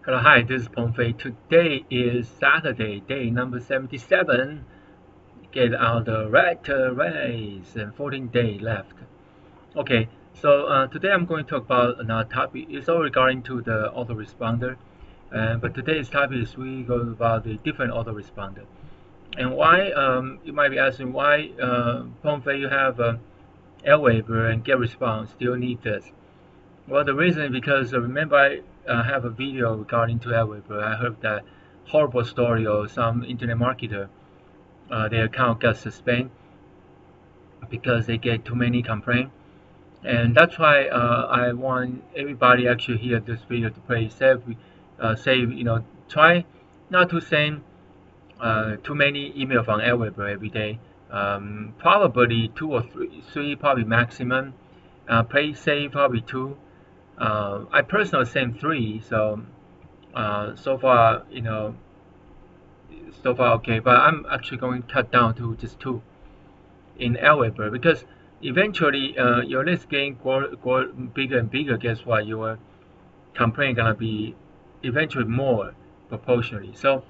Hello, hi, this is Pengfei. Today is Saturday, day number 77. Get out the rat race and 14 days left. Okay, so today I'm going to talk about another topic. It's all regarding to the autoresponder. But today's topic is we go about the different autoresponder. And why, you might be asking, why, Pengfei, you have Airwave and GetResponse still need this? Well, the reason is because remember I have a video regarding to Airwave. I heard that horrible story of some internet marketer. Their account got suspended because they get too many complaints, and that's why I want everybody actually hear this video to play safe. Save try not to send too many email from Airwave every day. Probably two or three probably maximum. Play safe probably two. I personally sent three, so so far, so far okay. But I'm actually going to cut down to just two in Airwave because eventually your list getting grow bigger and bigger. Guess what? Your complaint gonna be eventually more proportionally. So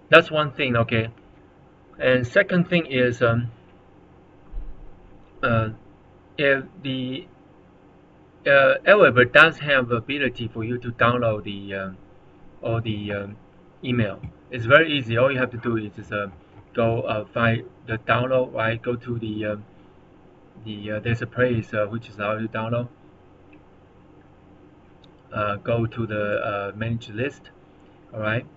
that's one thing, okay. And second thing is uh, if the Airwave does have ability for you to download the or the email. It's very easy. All you have to do is just go find the download. Right, go to the there's a place which is how you download. Go to the manage list. All right.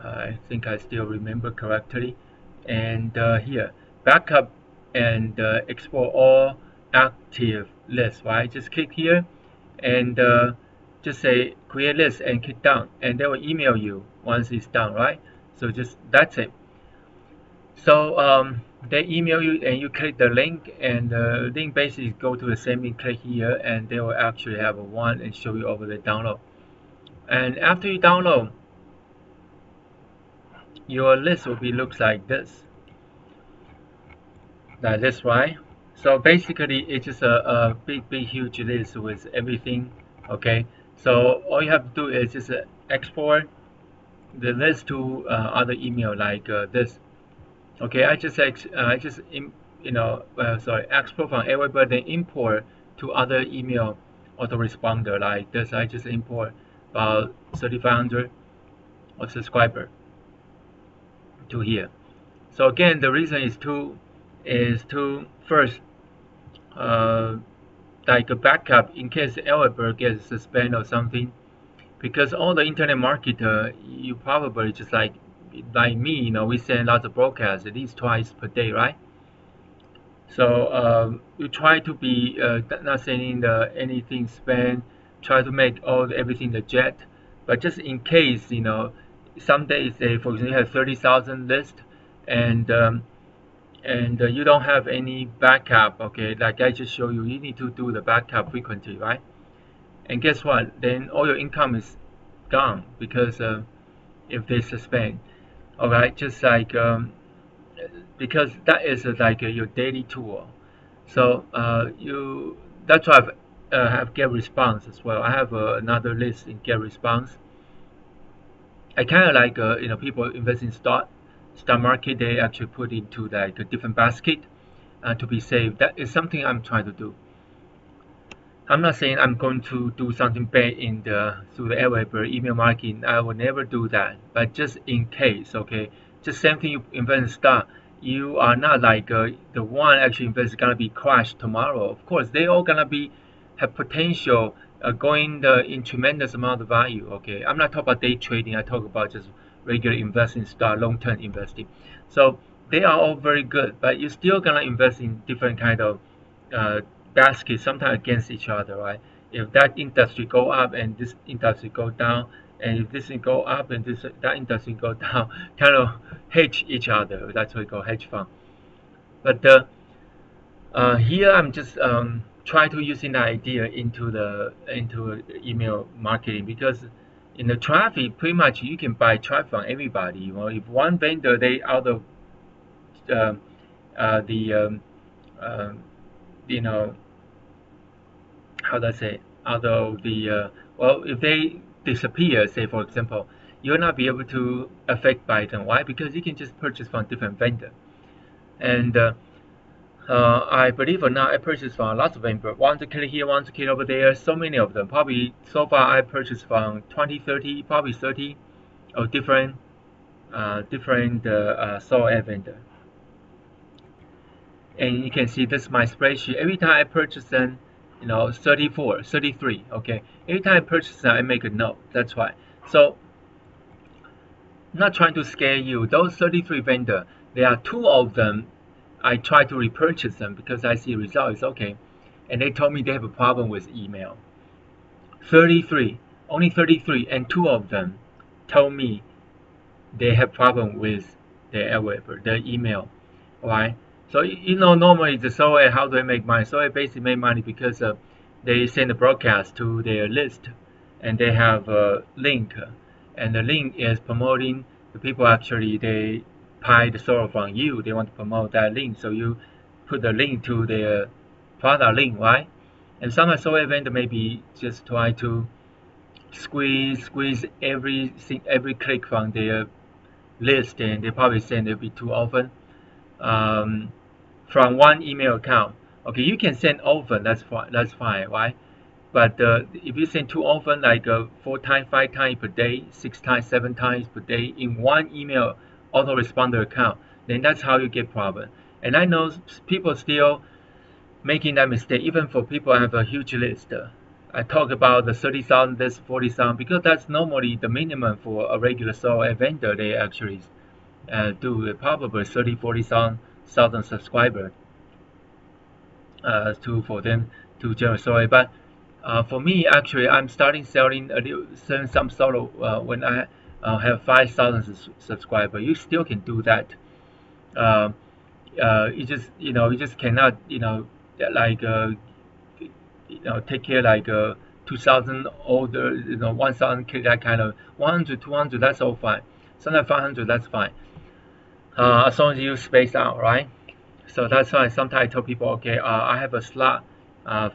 I think I still remember correctly. And here, backup and export all active lists. Right, just click here and just say create list and click done, and they will email you once it's done, right? So just that's it. So they email you and you click the link, and the link basically go to the same link, click here, and they will actually have a one and show you over the download. And after you download, your list will be looks like this, right? So basically it's just a big huge list with everything. Okay, so all you have to do is just export the list to other email like this. Okay, I just sorry, export from Airwave, but then import to other email autoresponder like this. I just import about 3,500 of subscriber to here. So again, the reason is to first uh, like a backup in case Airwave gets suspended or something, because all the internet marketer, you probably just like me, we send lots of broadcasts at least twice per day, right? So we try to be not sending anything spam, try to make everything legit, but just in case, some days they, for example, you have 30,000 list, and you don't have any backup, okay, like I just show you, you need to do the backup frequently, right? And guess what? Then all your income is gone because if they suspend. All right, just like because that is like your daily tool. So you that's why I have get response as well. I have another list in get response. I kind of like people invest in stock market. They actually put into like a different basket to be safe. That is something I'm trying to do. I'm not saying I'm going to do something bad in the through the Airwave email marketing. I will never do that. But just in case, okay, just same thing you invest in stock. You are not like the one actually invest is gonna be crashed tomorrow. Of course, they all gonna be have potential going in tremendous amount of value. Okay, I'm not talking about day trading. I talk about just regular investing stock, long term investing. So they are all very good, but you're still gonna invest in different kind of uh, basket sometimes against each other, right? If that industry go up and this industry go down, and if this go up and that industry go down, kind of hedge each other. That's what we call hedge fund. But here I'm just try to using the idea into email marketing because in the traffic, pretty much you can buy traffic from everybody. If one vendor they out of um the um, you know how do I say, out of the well, if they disappear, say for example, you'll not be able to affect by them. Why? Because you can just purchase from different vendor. And I believe or not, I purchased from lots of vendors. 100K here, 100K over there, so many of them. Probably so far I purchased from 20, 30, probably 30 of different software vendor. And you can see this is my spreadsheet. Every time I purchase them, 34, 33, okay? Every time I purchase them, I make a note. That's why. So, not trying to scare you. Those 33 vendor, there are 2 of them. I try to repurchase them because I see results. Okay, and they told me they have a problem with email. 33, only 33, and 2 of them told me they have problem with their email. Why? So normally the software, how do they make money? So they basically make money because they send a broadcast to their list, and they have a link, and the link is promoting the people. Actually, they buy the software from you. They want to promote that link, so you put the link to their product link, right? And some software vendor maybe just try to squeeze every click from their list, and they probably send it too often. From one email account. Okay, you can send often, that's fine, right? But if you send too often, like 4 times, 5 times per day, 6 times, 7 times per day in one email autoresponder account, then that's how you get problem. And I know people still making that mistake, even for people who have a huge list. I talk about the 30,000, this 40,000, because that's normally the minimum for a regular software vendor. They actually do probably 30, 40,000 subscribers for them to generate software. But for me, actually, I'm starting selling some solo when I have 5,000 subscribers. You still can do that. You just cannot like take care like 2,000 order, 1,000, that kind of 100, 200. That's all fine. Sometimes 500. That's fine. As long as you space out, right? So that's why sometimes I tell people, okay, I have a slot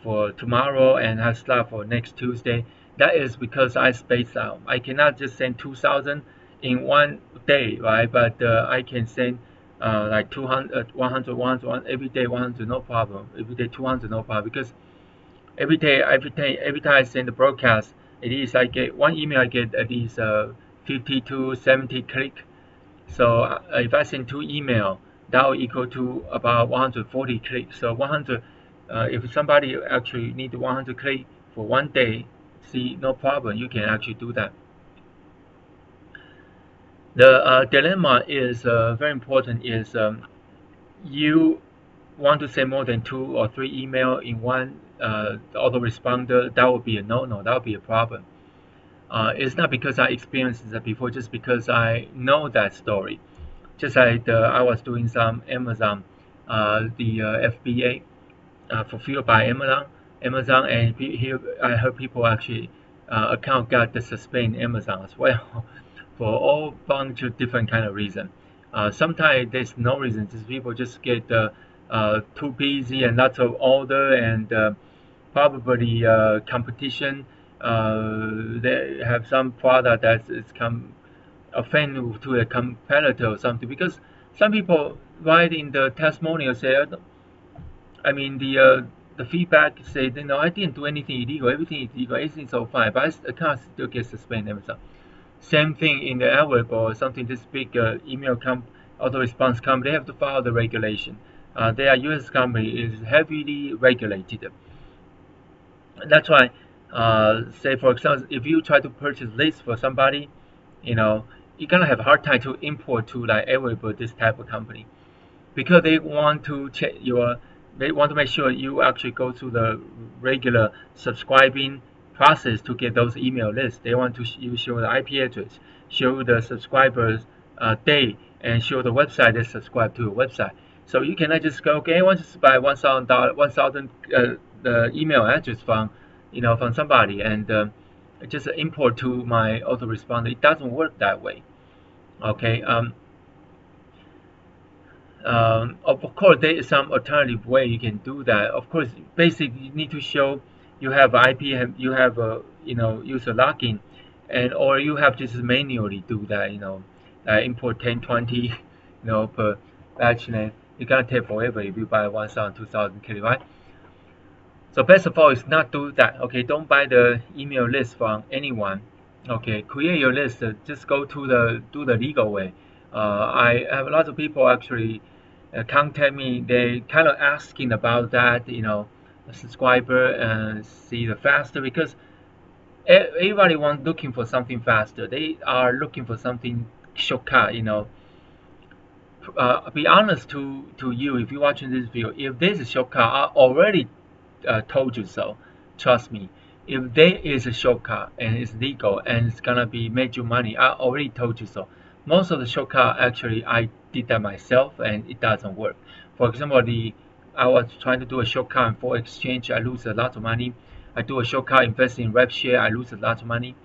for tomorrow and I have a slot for next Tuesday. That is because I space out. I cannot just send 2,000 in one day, right? But I can send like 200, 100, 100, every day 100, no problem. Every day 200, no problem. Because every time I send the broadcast, at least I get one email, I get at least 50 to 70 click. So if I send 2 email, that will equal to about 140 clicks. So 100, if somebody actually need 100 clicks for one day, see, no problem, you can actually do that. The dilemma is very important. Is you want to send more than 2 or 3 email in one autoresponder? That would be a no-no. That would be a problem. It's not because I experienced that before, just because I know that story. Just like I was doing some Amazon, the FBA fulfilled by Amazon, and here I heard people actually account got the suspend Amazon as well for all bunch of different kind of reason. Sometimes there's no reason, just people just get too busy and lots of order, and probably competition. They have some product that is offend to a competitor or something, because some people write in the testimonial say, I mean the feedback say, I didn't do anything illegal, everything is legal, everything's so fine, but account still gets suspended. Amazon. Same thing in the AdWeb or something. This big email auto-response company, they have to follow the regulation. They are U.S. company, is heavily regulated. That's why, say for example, if you try to purchase list for somebody, you're gonna have a hard time to import to like AdWeb or this type of company, because they want to check they want to make sure you actually go through the regular subscribing process to get those email lists. They want to you show the IP address, show the subscribers day, and show the website they subscribe to a website. So you cannot just go, okay, I want to buy $1,000 the email address from from somebody, and just import to my autoresponder. It doesn't work that way. Okay. Of course, there is some alternative way you can do that. Of course, basically you need to show you have IP, you have a user login, and or you have to just manually do that, import 10, 20, per batch name. It's gonna take forever if you buy 1,000, 2,000 kilobyte. So best of all is not do that. Okay, don't buy the email list from anyone. Okay, create your list. Just go to do the legal way. I have a lot of people actually contact me. They kind of asking about that. A subscriber and see the faster because everybody wants looking for something faster. They are looking for something shortcut. Be honest to you if you're watching this video. If there's a shortcut, I already told you so. Trust me. If there is a shortcut and it's legal and it's gonna be make you money, I already told you so. Most of the shortcut actually I did that myself and it doesn't work. For example, I was trying to do a shortcut for exchange, I lose a lot of money. I do a shortcut invest in rep share, I lose a lot of money.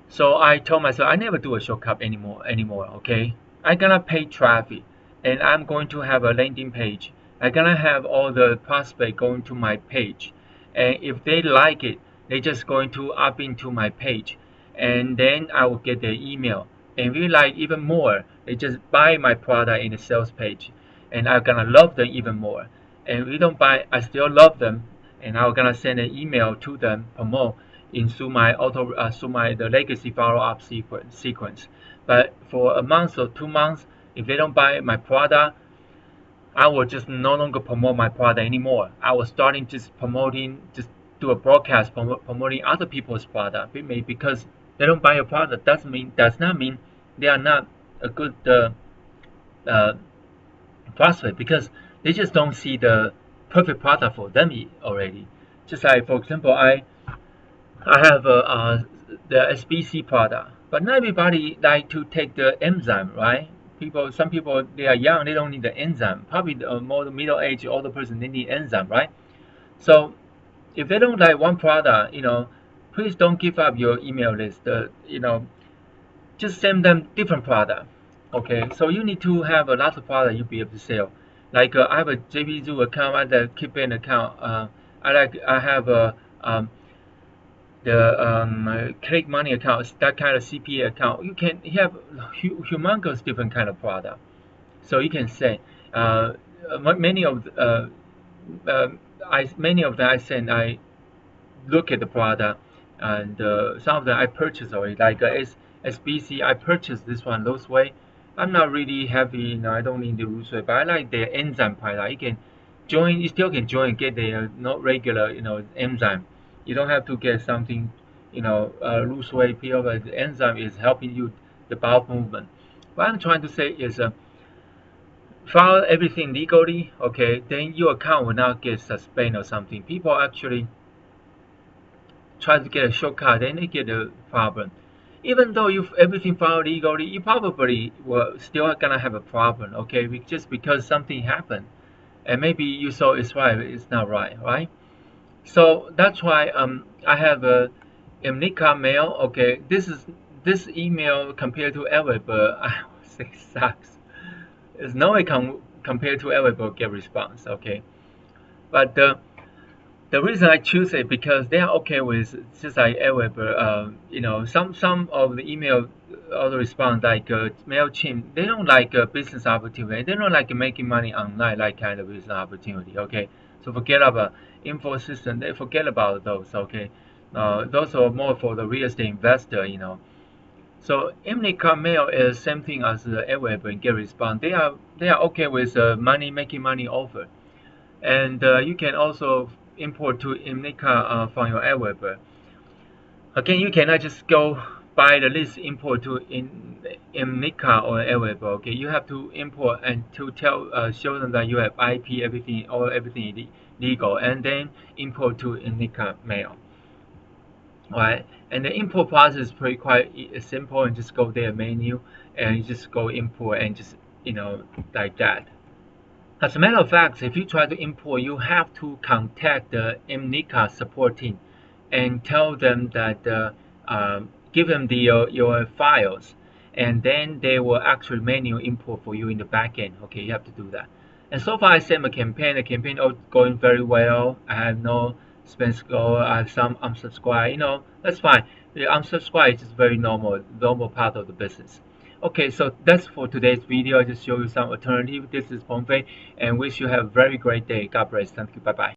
So I told myself I never do a shortcut anymore, okay? I'm gonna pay traffic and I'm going to have a landing page. I'm gonna have all the prospect going to my page. And if they like it, they just going to up into my page. And then I will get their email. And if you like even more, they just buy my product in the sales page. And I'm gonna love them even more. And if you don't buy, I still love them. And I'm gonna send an email to them, promote into my the legacy follow-up sequence. But for a month or 2 months, if they don't buy my product, I will just no longer promote my product anymore. I was starting just just do a broadcast promoting other people's product. Maybe because they don't buy your product does not mean they are not a good uh, prospect because they just don't see the perfect product for them already. Just like for example, I have the SBC product, but not everybody like to take the enzyme, right? Some people they are young, they don't need the enzyme. Probably the more middle-aged older person they need enzyme, right? So if they don't like one product, please don't give up your email list. Just send them different product. Okay, so you need to have a lot of product you be able to sell. Like I have a JP Zoo account, I have a Keepin account. I have a the Click Money account, that kind of CPA account. You have humongous different kind of product. So you can say many of uh, many of them I send. I look at the product, and some of them I purchase already. Like SBC, I purchased this one those way. I'm not really happy. I don't need the loose way, but I like the enzyme product. You can join. You still can join. Get the not regular, enzyme. You don't have to get something, loose way pill. But the enzyme is helping you the bowel movement. What I'm trying to say is, follow everything legally. Okay, then your account will not get suspended or something. People actually try to get a shortcut, then they get a problem. Even though you everything followed legally, you probably will still gonna have a problem, okay? Just because something happened, and maybe you saw it's right, it's not right, right? So that's why I have a Imnica Mail. Okay, this email compared to Everbird, I would say sucks. There's no way compared to Everbird get response, okay? But the reason I choose it because they are okay with just like Aweber. Some of the email auto response like Mailchimp, they don't like business opportunity. They don't like making money online like kind of business opportunity. Okay, so forget about info system. They forget about those. Okay, those are more for the real estate investor. So Imnica Mail is same thing as Aweber and Get Response. They are okay with making money offer. And you can also import to Imnica from your Aweber. Again, you cannot just go buy the list import to Imnica or Aweber. Okay, you have to import and to show them that you have IP everything legal, and then import to Imnica Mail. Alright, and the import process is quite simple, and just go there menu and you just go import and just like that. As a matter of fact, if you try to import, you have to contact the Imnica support team and tell them that give them your files, and then they will actually manually import for you in the backend. Okay, you have to do that. And so far, I sent a campaign. The campaign is going very well. I have no spend score. I have some unsubscribe. That's fine. The unsubscribe is very normal part of the business. Okay, so that's for today's video. I just show you some alternative. This is Peng Fei, and wish you have a very great day. God bless. Thank you. Bye bye.